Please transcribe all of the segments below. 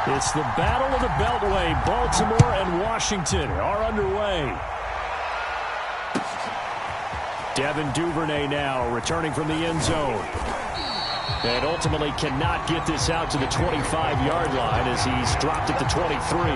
It's the Battle of the Beltway. Baltimore and Washington are underway. Devin Duvernay now returning from the end zone. And ultimately cannot get this out to the 25-yard line as he's dropped at the 23.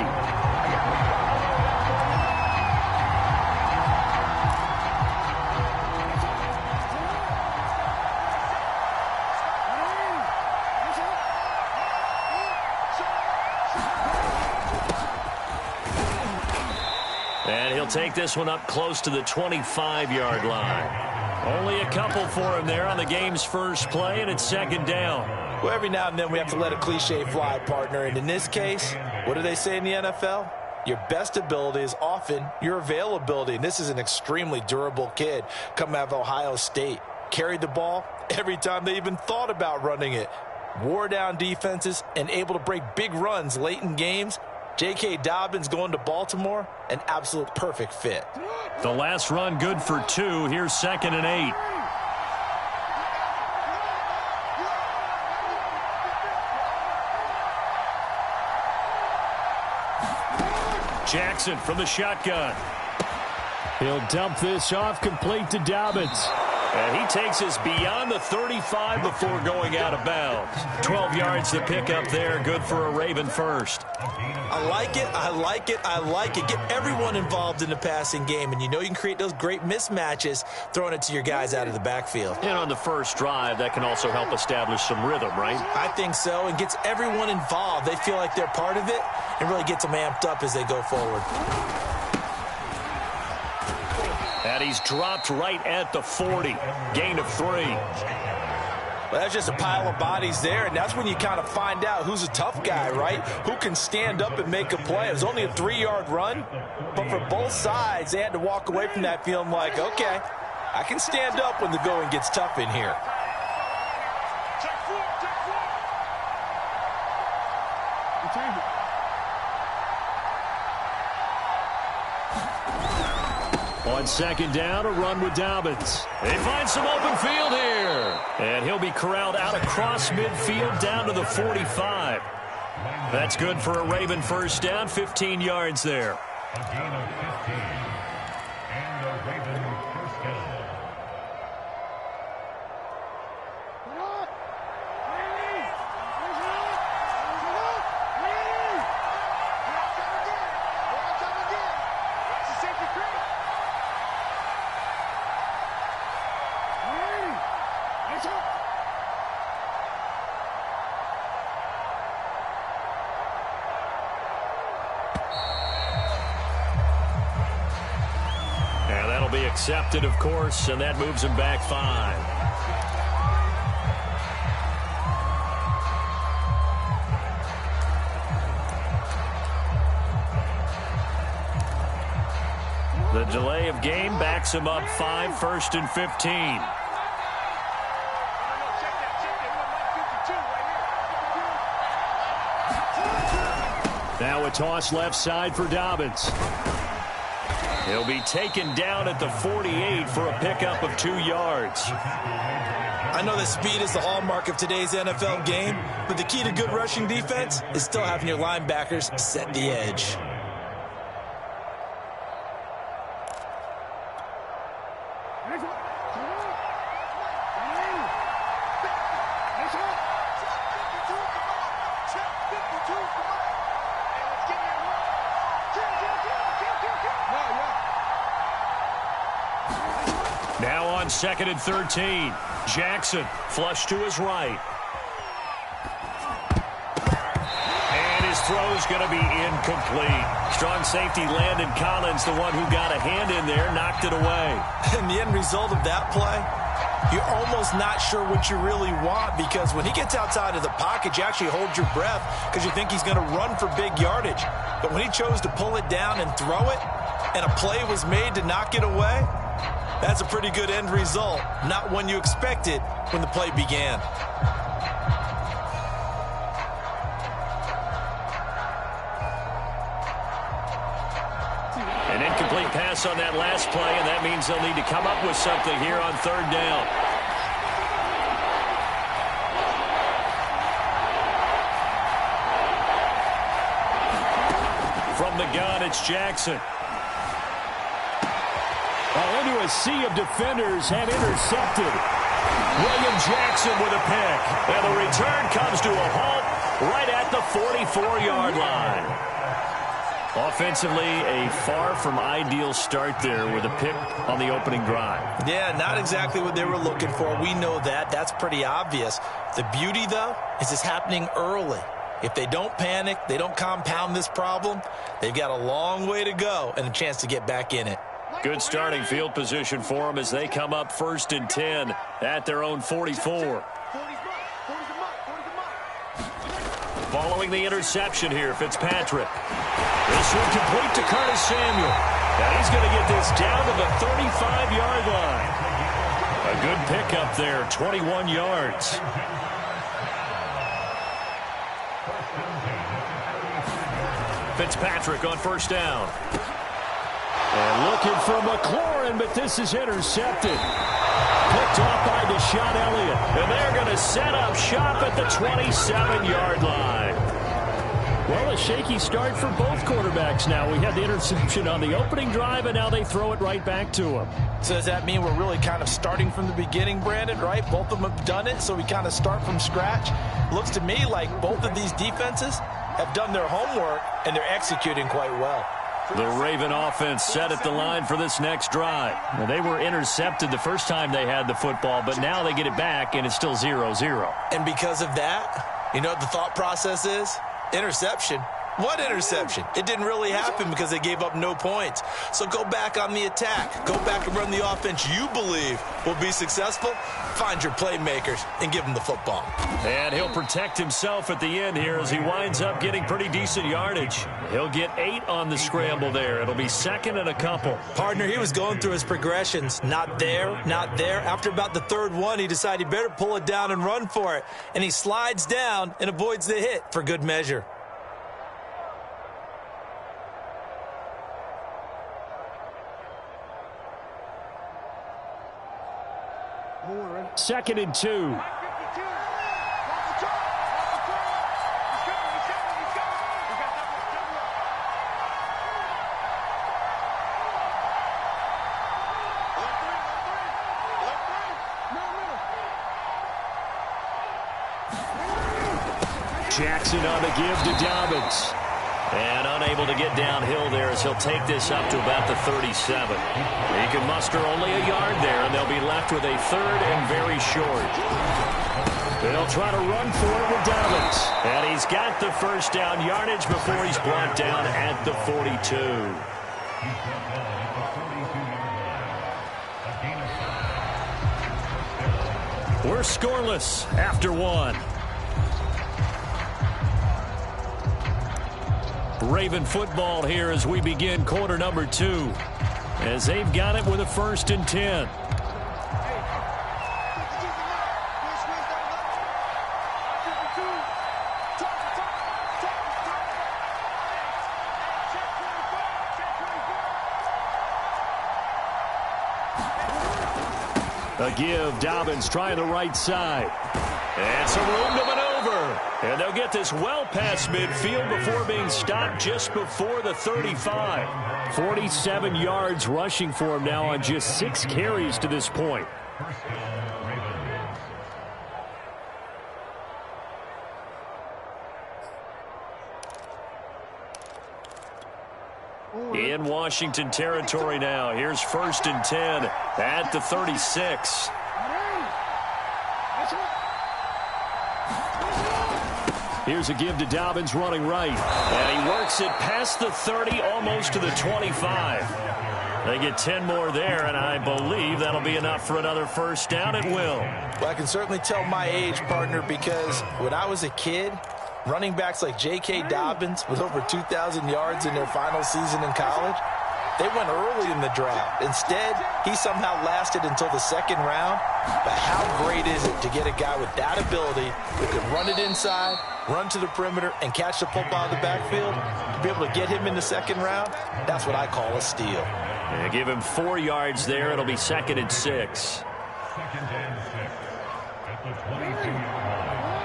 And he'll take this one up close to the 25-yard line. Only a couple for him there on the game's first play, and it's second down. Well, every now and then we have to let a cliche fly, partner. And in this case, what do they say in the NFL? Your best ability is often your availability. And this is an extremely durable kid coming out of Ohio State. Carried the ball every time they even thought about running it. Wore down defenses and able to break big runs late in games. J.K. Dobbins going to Baltimore, an absolute perfect fit. The last run good for 2. Here's 2nd and 8. Jackson from the shotgun. He'll dump this off, complete to Dobbins. And he takes us beyond the 35 before going out of bounds. 12 yards to pick up there. Good for a Raven first. I like it, I like it, I like it. Get everyone involved in the passing game, and you know you can create those great mismatches throwing it to your guys out of the backfield. And on the first drive, that can also help establish some rhythm, right? I think so, and gets everyone involved. They feel like they're part of it and really gets them amped up as they go forward. And he's dropped right at the 40. Gain of 3. Well, that's just a pile of bodies there, and that's when you kind of find out who's a tough guy, right? Who can stand up and make a play. It was only a 3-yard run, but for both sides, they had to walk away from that feeling like, okay, I can stand up when the going gets tough in here. On second down, a run with Dobbins. They find some open field here. And he'll be corralled out across midfield down to the 45. That's good for a Raven first down, 15 yards there. A gain of 15 and a Raven first down. Be accepted, of course, and that moves him back 5. The delay of game backs him up 5, 1st and 15. Now a toss left side for Dobbins. He'll be taken down at the 48 for a pickup of 2 yards. I know that speed is the hallmark of today's NFL game, but the key to good rushing defense is still having your linebackers set the edge. Now on 2nd and 13. Jackson flush to his right. And his throw's going to be incomplete. Strong safety Landon Collins, the one who got a hand in there, knocked it away. And the end result of that play, you're almost not sure what you really want, because when he gets outside of the pocket, you actually hold your breath because you think he's going to run for big yardage. But when he chose to pull it down and throw it, and a play was made to knock it away, that's a pretty good end result. Not one you expected when the play began. An incomplete pass on that last play, and that means they'll need to come up with something here on 3rd down. the gun, it's Jackson. Into a sea of defenders and intercepted. William Jackson with a pick. And the return comes to a halt right at the 44-yard line. Offensively, a far from ideal start there with a pick on the opening drive. Yeah, not exactly what they were looking for. We know that. That's pretty obvious. The beauty, though, is it's happening early. If they don't panic, they don't compound this problem, they've got a long way to go and a chance to get back in it. Good starting field position for them as they come up 1st and 10 at their own 44. Following the interception here, Fitzpatrick. This one complete to Curtis Samuel. And he's going to get this down to the 35-yard line. A good pickup there, 21 yards. Fitzpatrick on 1st down. And looking for McLaurin, but this is intercepted. Picked off by Deshaun Elliott. And they're going to set up shop at the 27-yard line. Well, a shaky start for both quarterbacks now. We had the interception on the opening drive, and now they throw it right back to him. So does that mean we're really kind of starting from the beginning, Brandon, right? Both of them have done it, so we kind of start from scratch. Looks to me like both of these defenses have done their homework, and they're executing quite well. The Raven offense set at the line for this next drive. Well, they were intercepted the first time they had the football, but now they get it back, and it's still 0-0. And because of that, you know what the thought process is? Interception. What interception? It didn't really happen because they gave up no points. So go back on the attack. Go back and run the offense you believe will be successful. Find your playmakers and give them the football. And he'll protect himself at the end here as he winds up getting pretty decent yardage. He'll get 8 on the scramble there. It'll be 2nd and a couple. Partner, he was going through his progressions. Not there, not there. After about the 3rd one, he decided he better pull it down and run for it. And he slides down and avoids the hit for good measure. Second and 2. Jackson on the give to Dobbins. And unable to get downhill there as he'll take this up to about the 37. He can muster only a yard there, and they'll be left with a 3rd and very short. They'll try to run for it with Dobbins. And he's got the 1st down yardage before he's brought down at the 42. We're scoreless after 1. Raven football here as we begin quarter number 2. As they've got it with a 1st and 10. A give, Dobbins trying the right side. And some room to maneuver. And they'll get this well past midfield before being stopped just before the 35. 47 yards rushing for him now on just 6 carries to this point. In Washington territory now. Here's 1st and 10 at the 36. Here's a give to Dobbins running right. And he works it past the 30, almost to the 25. They get 10 more there, and I believe that'll be enough for another 1st down. It will. Well, I can certainly tell my age, partner, because when I was a kid, running backs like J.K. Dobbins with over 2,000 yards in their final season in college, they went early in the draft. Instead, he somehow lasted until the 2nd round. But how great is it to get a guy with that ability who can run it inside, run to the perimeter, and catch the football in the backfield? To be able to get him in the 2nd round, that's what I call a steal. And give him 4 yards there. It'll be 2nd and 6. 2nd and 6 at the 22-yard line.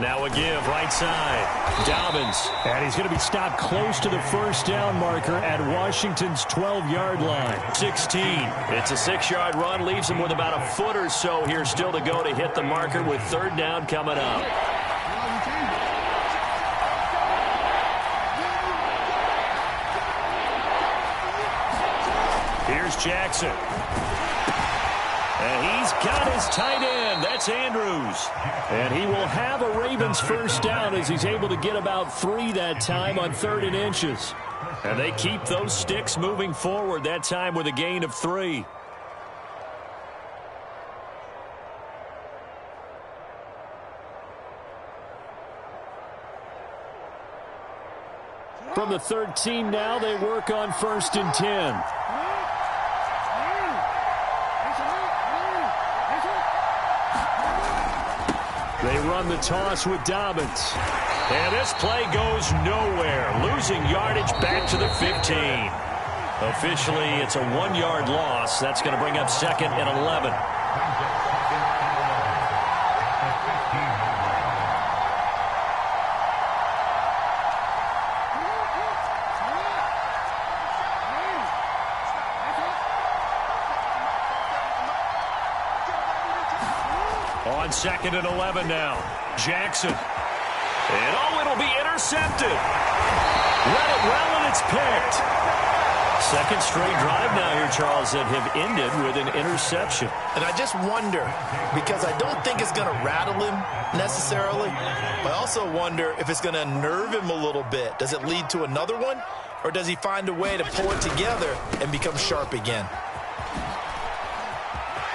Now a give, right side. Dobbins. And he's going to be stopped close to the first down marker at Washington's 12-yard line. 16. It's a 6-yard run. Leaves him with about a foot or so here still to go to hit the marker with third down coming up. Here's Jackson. And he's got his tight end. That's Andrews. And he will have a Ravens first down as he's able to get about 3 that time on 3rd and inches. And they keep those sticks moving forward, that time with a gain of 3. From the 13 now, they work on 1st and 10. They run the toss with Dobbins. And this play goes nowhere. Losing yardage back to the 15. Officially, it's a 1-yard loss. That's going to bring up 2nd and 11. On 2nd and 11 now. Jackson. And oh, it'll be intercepted. Read it well, and it's picked. Second straight drive now here, Charles, that have ended with an interception. And I just wonder, because I don't think it's going to rattle him necessarily, but I also wonder if it's going to nerve him a little bit. Does it lead to another one, or does he find a way to pull it together and become sharp again?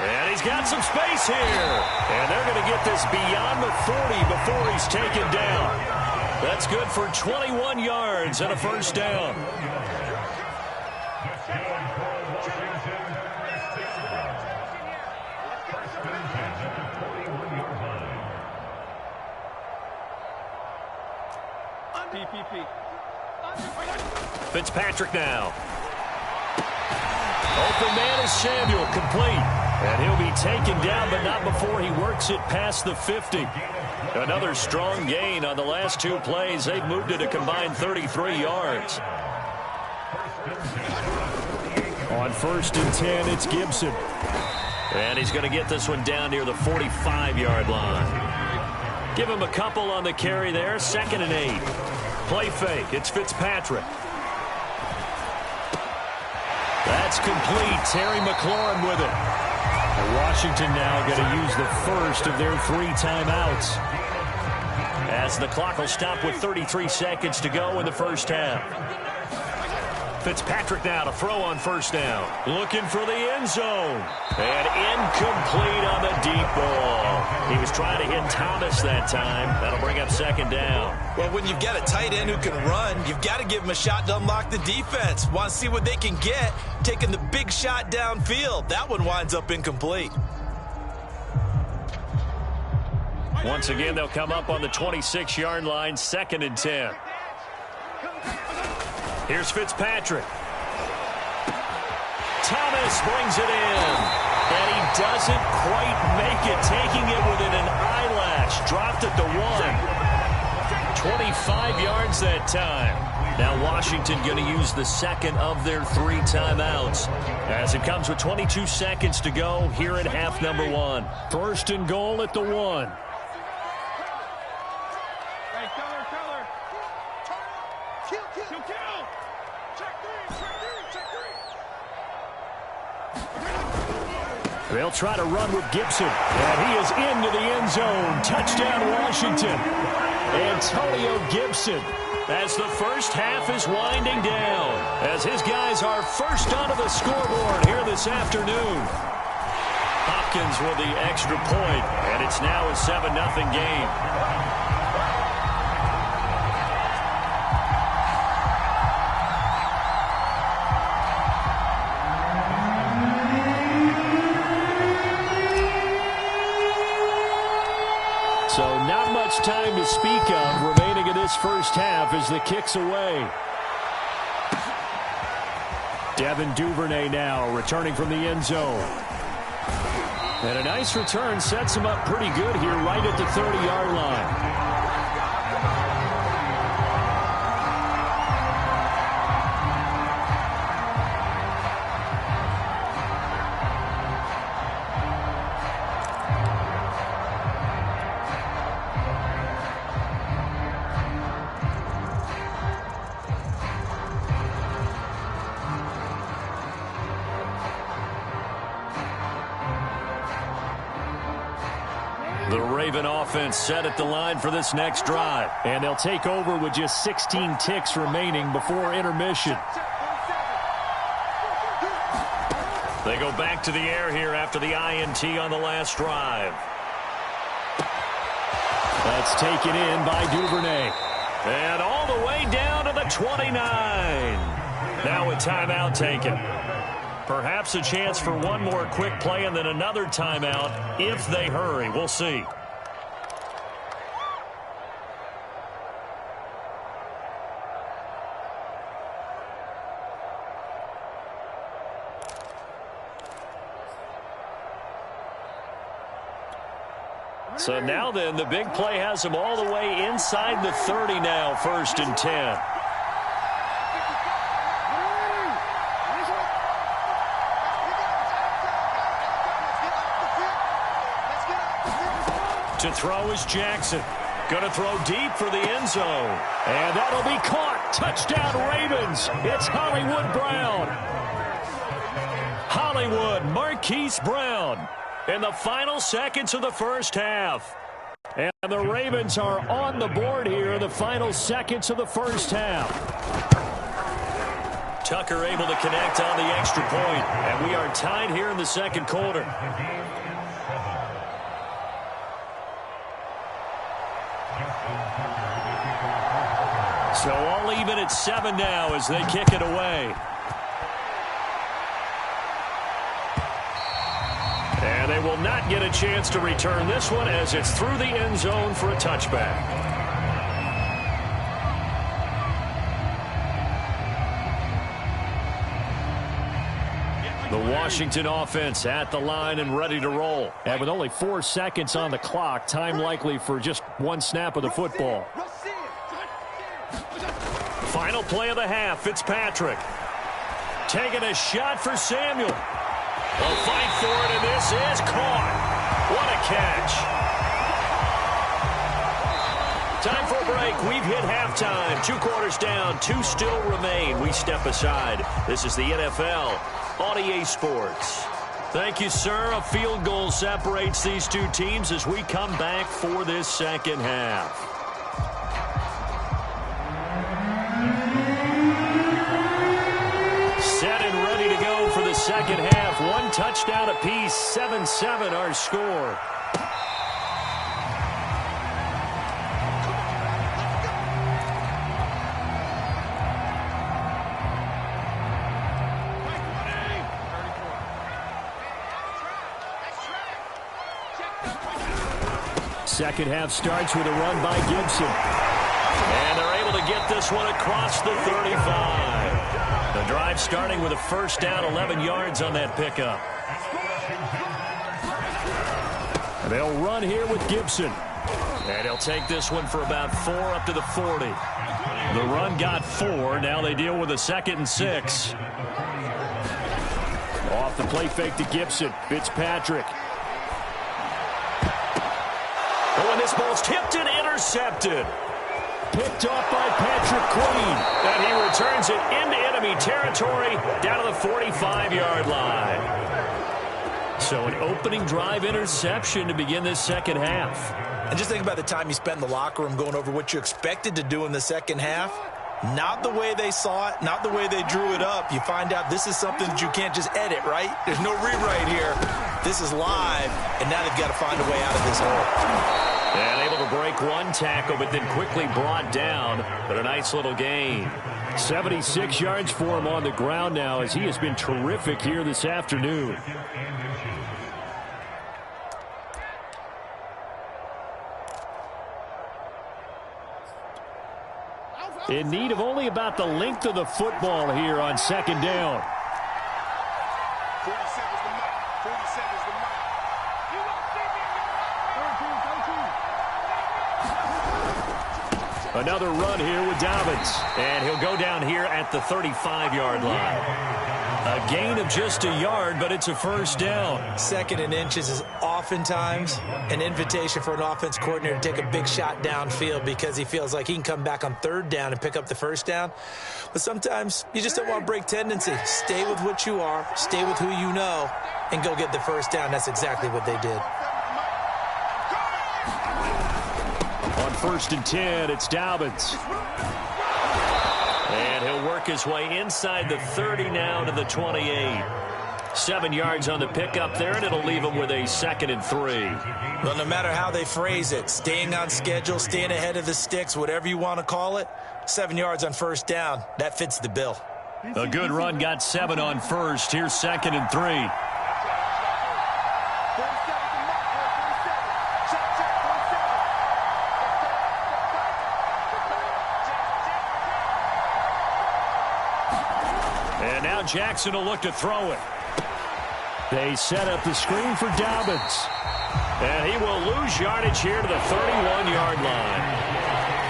And he's got some space here. And they're going to get this beyond the 40 before he's taken down. That's good for 21 yards and a first down. Fitzpatrick now. Open man is Samuel, complete. And he'll be taken down, but not before he works it past the 50. Another strong gain on the last 2 plays. They've moved it a combined 33 yards. On 1st and 10, it's Gibson. And he's going to get this one down near the 45-yard line. Give him a couple on the carry there. 2nd and 8. Play fake. It's Fitzpatrick. That's complete. Terry McLaurin with it. Washington now going to use the first of their 3 timeouts. As the clock will stop with 33 seconds to go in the first half. Fitzpatrick now to throw on first down. Looking for the end zone. And incomplete on the deep ball. He was trying to hit Thomas that time. That'll bring up 2nd down. Well, when you've got a tight end who can run, you've got to give him a shot to unlock the defense. Want to see what they can get, taking the big shot downfield. That one winds up incomplete. Once again, they'll come up on the 26-yard line, 2nd and 10. Here's Fitzpatrick. Thomas brings it in. And he doesn't quite make it, taking it within an eyelash. Dropped at the 1. 25 yards that time. Now Washington going to use the 2nd of their 3 timeouts. As it comes with 22 seconds to go here at half number 1. 1st and goal at the 1. They'll try to run with Gibson. And he is into the end zone. Touchdown, Washington. Antonio Gibson. As the first half is winding down. As his guys are first onto the scoreboard here this afternoon. Hopkins with the extra point. And it's now a 7-0 game. So not much time to speak of remaining in this first half as the kick's away. Devin Duvernay now returning from the end zone. And a nice return sets him up pretty good here right at the 30-yard line. The Raven offense set at the line for this next drive. And they'll take over with just 16 ticks remaining before intermission. They go back to the air here after the INT on the last drive. That's taken in by Duvernay. And all the way down to the 29. Now a timeout taken. Perhaps a chance for one more quick play and then another timeout if they hurry. We'll see. So now then, the big play has them all the way inside the 30 now, 1st and 10. To throw is Jackson. Going to throw deep for the end zone. And that'll be caught. Touchdown Ravens. It's Hollywood Brown. Hollywood Marquise Brown in the final seconds of the first half. And the Ravens are on the board here in the final seconds of the first half. Tucker able to connect on the extra point. And we are tied here in the second quarter. So all even at 7 now as they kick it away. And they will not get a chance to return this one as it's through the end zone for a touchback. The Washington offense at the line and ready to roll. And with only 4 seconds on the clock, time likely for just one snap of the football. Final play of the half, Fitzpatrick. Taking a shot for Samuel. They'll fight for it, and this is caught. What a catch. Time for a break. We've hit halftime. 2 quarters down, 2 still remain. We step aside. This is the NFL on EA Sports. Thank you, sir. A field goal separates these two teams as we come back for this second half. Set and ready to go for the second half. 1 touchdown apiece, 7-7 our score. Second half starts with a run by Gibson. And they're able to get this one across the 35. The drive starting with a first down, 11 yards on that pickup. And they'll run here with Gibson. And he'll take this one for about 4 up to the 40. The run got 4. Now they deal with a 2nd and 6. Off the play fake to Gibson. Fitzpatrick. Oh, and this ball's tipped and intercepted. Picked off by Patrick Queen. And he returns it into enemy territory down to the 45-yard line. So an opening drive interception to begin this second half. And just think about the time you spent in the locker room going over what you expected to do in the second half. Not the way they saw it, not the way they drew it up. You find out this is something that you can't just edit, right? There's no rewrite here. This is live, and now they've got to find a way out of this hole. And able to break 1 tackle, but then quickly brought down. But a nice little gain. 76 yards for him on the ground now as he has been terrific here this afternoon. In need of only about the length of the football here on second down. 40 seconds to mark. 40 seconds to mark. Another run here with Dobbins. And he'll go down here at the 35-yard line. A gain of just a yard, but it's a first down. 2nd and inches is oftentimes an invitation for an offense coordinator to take a big shot downfield because he feels like he can come back on 3rd down and pick up the first down. But sometimes you just don't want to break tendency. Stay with what you are, stay with who you know, and go get the first down. That's exactly what they did. on 1st and 10. It's Dobbins. And he'll work his way inside the 30 now to the 28. 7 yards on the pickup there, and it'll leave him with a 2nd and 3. Well, no matter how they phrase it, staying on schedule, staying ahead of the sticks, whatever you want to call it, 7 yards on 1st down, that fits the bill. A good run got 7 on 1st. Here's 2nd and 3. And now Jackson will look to throw it. They set up the screen for Dobbins. And he will lose yardage here to the 31-yard line.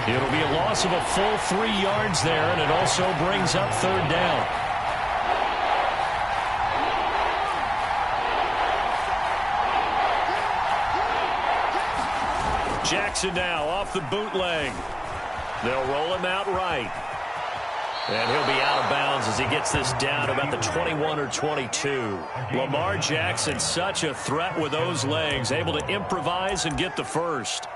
It'll be a loss of a full 3 yards there, and it also brings up 3rd down. Jackson now off the bootleg. They'll roll him out right. And he'll be out of bounds as he gets this down about the 21 or 22. Lamar Jackson, such a threat with those legs, able to improvise and get the first.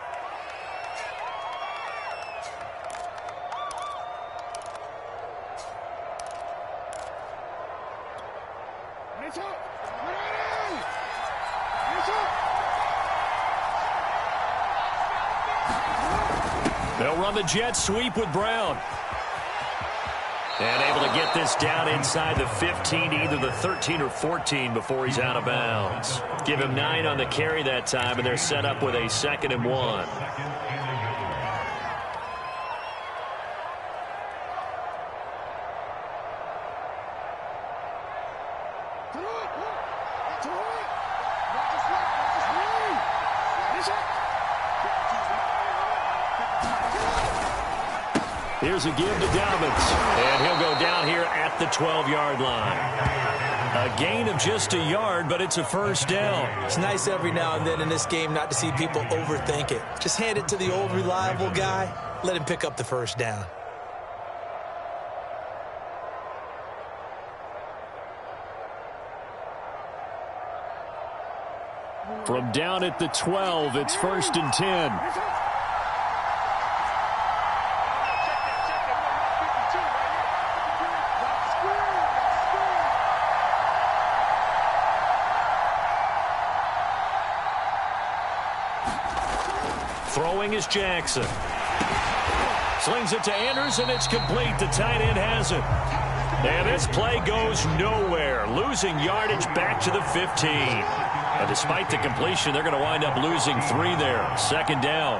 They'll run the jet sweep with Brown. And able to get this down inside the 15, either the 13 or 14 before he's out of bounds. Give him 9 on the carry that time, and they're set up with a 2nd and 1. Here's a give to Dobbins. And he'll go down here at the 12-yard line. A gain of just a yard, but it's a 1st down. It's nice every now and then in this game not to see people overthink it. Just hand it to the old reliable guy. Let him pick up the 1st down. From down at the 12, it's 1st and 10. Throwing is Jackson. Slings it to Anders, and it's complete. The tight end has it. And this play goes nowhere. Losing yardage back to the 15. And despite the completion, they're going to wind up losing 3 there. 2nd down.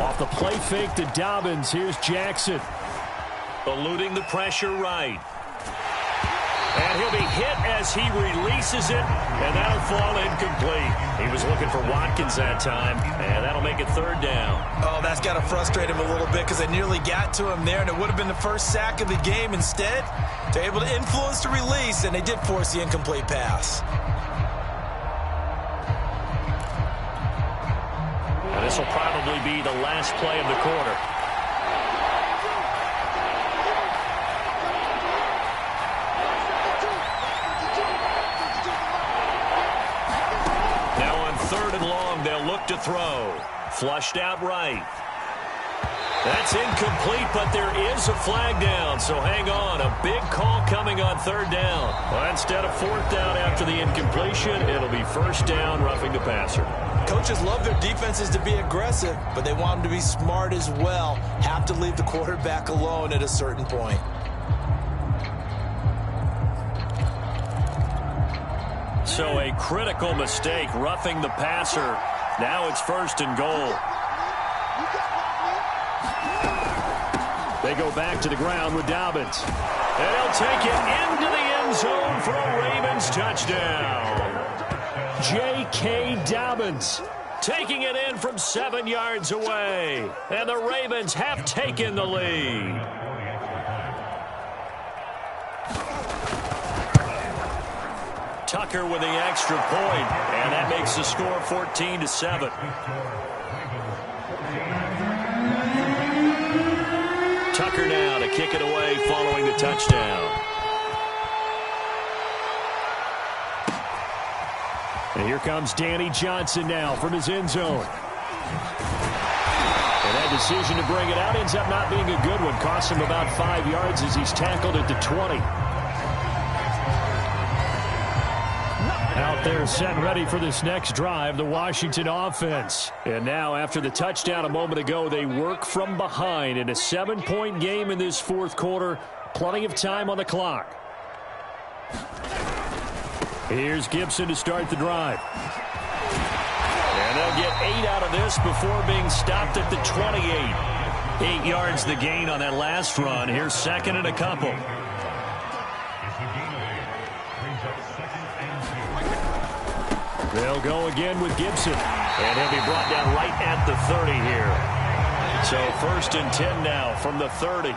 Off the play fake to Dobbins. Here's Jackson. Eluding the pressure right. And he'll be hit as he releases it, and that'll fall incomplete. He was looking for Watkins that time, and that'll make it 3rd down. Oh, that's got to frustrate him a little bit because they nearly got to him there, and it would have been the first sack of the game. Instead, they're able to influence the release, and they did force the incomplete pass. And this will probably be the last play of the quarter. They'll look to throw. Flushed out right. That's incomplete, but there is a flag down, so hang on. A big call coming on 3rd down. Well, instead of 4th down after the incompletion, it'll be 1st down, roughing the passer. Coaches love their defenses to be aggressive, but they want them to be smart as well. Have to leave the quarterback alone at a certain point. So a critical mistake, roughing the passer. Now it's 1st and goal. They go back to the ground with Dobbins. And he'll take it into the end zone for a Ravens touchdown. J.K. Dobbins taking it in from 7 yards away. And the Ravens have taken the lead. Tucker with the extra point, and that makes the score 14-7. Tucker now to kick it away following the touchdown. Here comes Danny Johnson now from his end zone. And that decision to bring it out ends up not being a good one. Cost him about 5 yards as he's tackled at the 20. Out there set and ready for this next drive, the Washington offense. And now after the touchdown a moment ago, they work from behind in a 7-point game in this fourth quarter. Plenty of time on the clock. Here's Gibson to start the drive. And they'll get 8 out of this before being stopped at the 28. 8 yards the gain on that last run. Here's second and a couple. They'll go again with Gibson. And he'll be brought down right at the 30 here. So first and 10 now from the 30.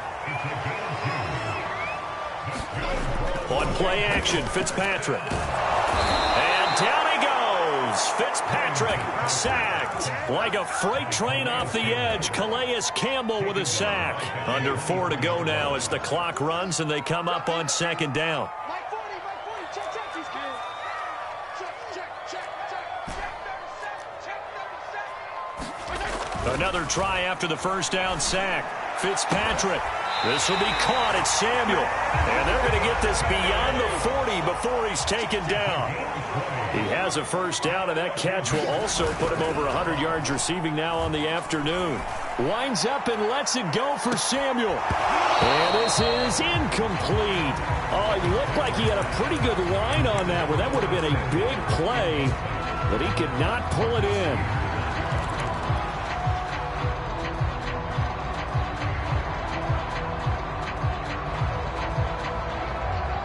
On play action, Fitzpatrick. And down he goes. Fitzpatrick sacked. Like a freight train off the edge. Calais Campbell with a sack. Under 4 to go now as the clock runs and they come up on second down. Another try after the first down sack. Fitzpatrick. This will be caught at Samuel. And they're going to get this beyond the 40 before he's taken down. He has a first down, and that catch will also put him over 100 yards receiving now on the afternoon. Winds up and lets it go for Samuel. And this is incomplete. Oh, it looked like he had a pretty good line on that one. That would have been a big play, but he could not pull it in.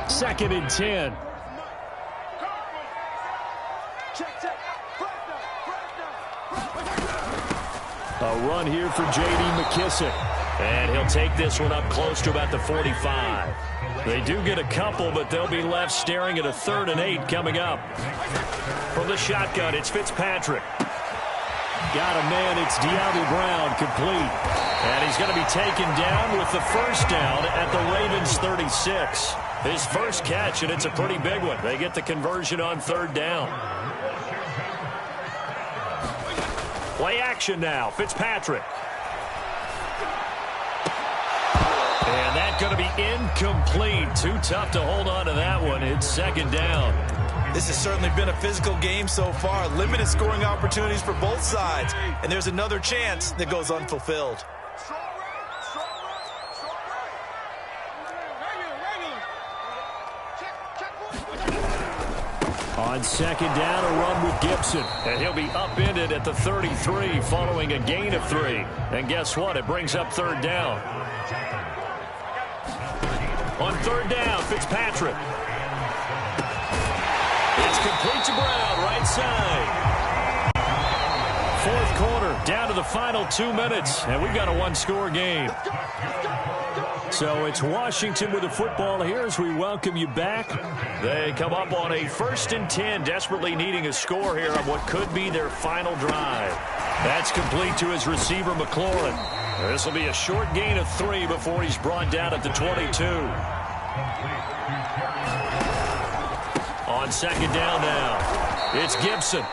Second and 10. A run here for J.D. McKissick. And he'll take this one up close to about the 45. They do get a couple, but they'll be left staring at a 3rd and 8 coming up. From the shotgun, it's Fitzpatrick. Got a man, it's De'Ami Brown, complete. And he's going to be taken down with the first down at the Ravens' 36. His first catch, and it's a pretty big one. They get the conversion on 3rd down. Play action now. Fitzpatrick. And that's going to be incomplete. Too tough to hold on to that one. It's second down. This has certainly been a physical game so far. Limited scoring opportunities for both sides. And there's another chance that goes unfulfilled. On second down, a run with Gibson. And he'll be upended at the 33 following a gain of 3. And guess what? It brings up 3rd down. On 3rd down, Fitzpatrick. It's complete to Brown, right side. Fourth quarter, down to the final 2 minutes. And we've got a one-score game. So it's Washington with the football here as we welcome you back. They come up on a 1st and 10, desperately needing a score here on what could be their final drive. That's complete to his receiver, McLaurin. This will be a short gain of 3 before he's brought down at the 22. On second down now, it's Gibson.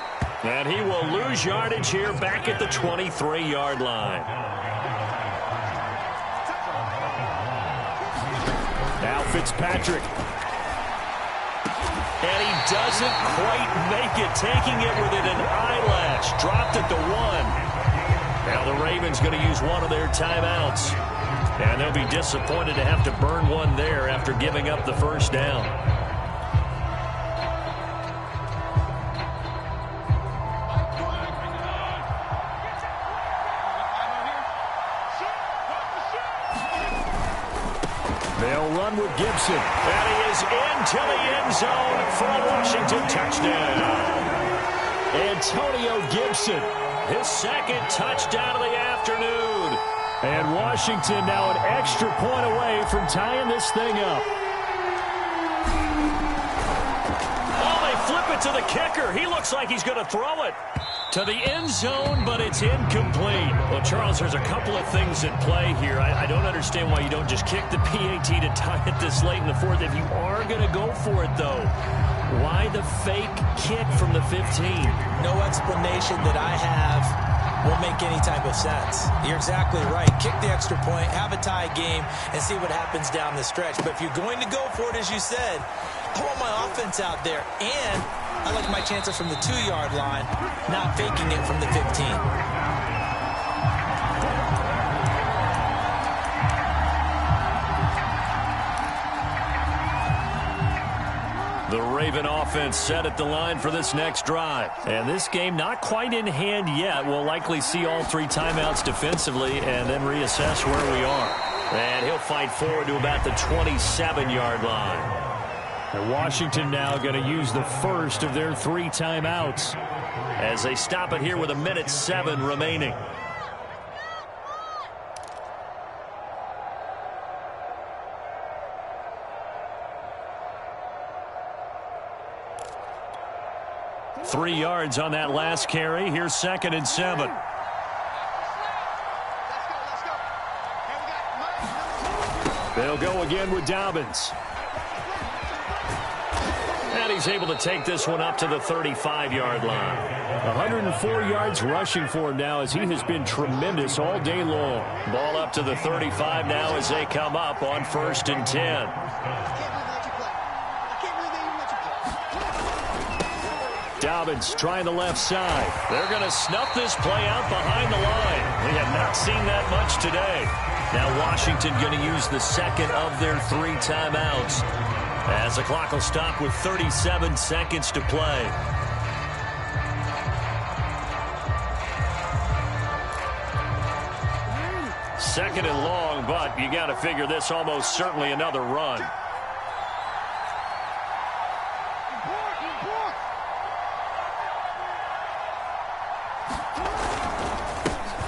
And he will lose yardage here back at the 23-yard line. Now Fitzpatrick. And he doesn't quite make it, taking it within an eyelash. Dropped at the 1. Now the Ravens going to use one of their timeouts. And they'll be disappointed to have to burn one there after giving up the first down. They'll run with Gibson. And he is into the end zone for a Washington touchdown. Antonio Gibson, his second touchdown of the afternoon. And Washington now an extra point away from tying this thing up. Oh, they flip it to the kicker. He looks like he's going to throw it to the end zone, but it's incomplete. Well, Charles, there's a couple of things at play here. I don't understand why you don't just kick the PAT to tie it this late in the fourth. If you are going to go for it, though, Why the fake kick from the 15? No explanation that I have will make any type of sense. You're exactly right. Kick the extra point, have a tie game, and see what happens down the stretch. But if you're going to go for it, as you said, I want my offense out there, and I like my chances from the 2-yard line, not faking it from the 15. The Raven offense set at the line for this next drive. And this game not quite in hand yet. We'll likely see all 3 timeouts defensively and then reassess where we are. And he'll fight forward to about the 27-yard line. And Washington now going to use the first of their 3 timeouts as they stop it here with 1:07 remaining. Three yards on that last carry. Here's 2nd and 7. They'll go again with Dobbins. And he's able to take this one up to the 35-yard line. 104 yards rushing for him now as he has been tremendous all day long. Ball up to the 35 now as they come up on 1st and 10. Dobbins trying the left side. They're going to snuff this play out behind the line. We have not seen that much today. Now Washington going to use the 2nd of their 3 timeouts as the clock will stop with 37 seconds to play. Second and long, but you got to figure this almost certainly another run.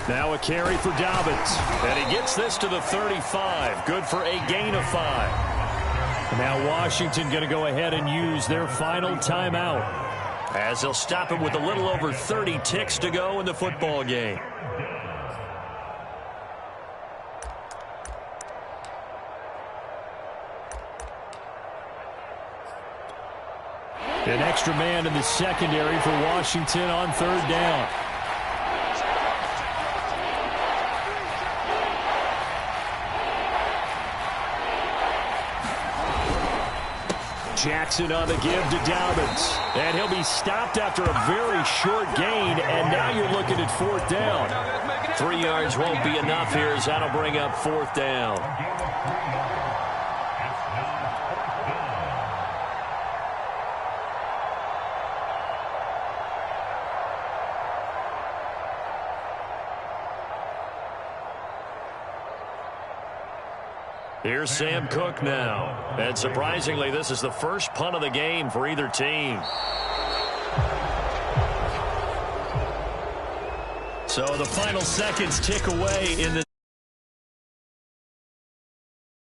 Now a carry for Dobbins. And he gets this to the 35. Good for a gain of 5. Now Washington going to go ahead and use their final timeout as they'll stop it with a little over 30 ticks to go in the football game. An extra man in the secondary for Washington on 3rd down. Jackson on the give to Dobbins. And he'll be stopped after a very short gain, and now you're looking at 4th down. 3 yards won't be enough here as that'll bring up 4th down. Here's Sam Cook now. And surprisingly, this is the first punt of the game for either team. So the final seconds tick away in the